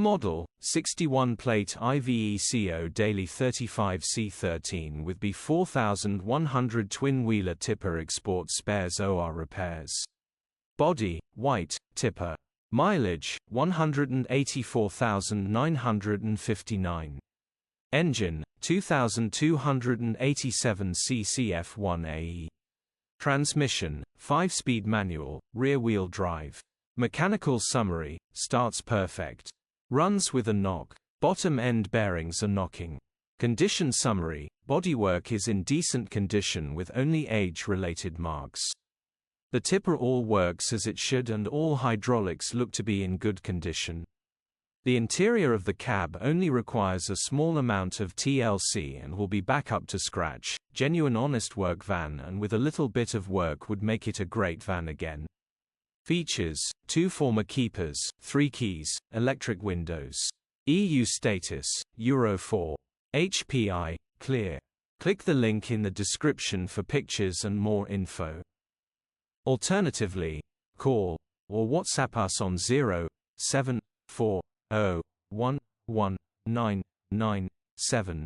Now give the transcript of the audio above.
Model, 61 plate Iveco Daily 35C13 with B4100 twin-wheeler tipper export spares OR repairs. Body, white, tipper. Mileage, 184,959. Engine, 2287 cc F1AE. Transmission, 5-speed manual, rear-wheel drive. Mechanical summary, starts perfect. Runs with a knock. Bottom end bearings are knocking. Condition summary, bodywork is in decent condition with only age-related marks. The tipper all works as it should and all hydraulics look to be in good condition. The interior of the cab only requires a small amount of TLC and will be back up to scratch. Genuine honest work van, and with a little bit of work would make it a great van again. Features: 2 former keepers, 3 keys, electric windows. EU status, Euro 4. HPI, clear. Click the link in the description for pictures and more info. Alternatively, call or WhatsApp us on 074011997.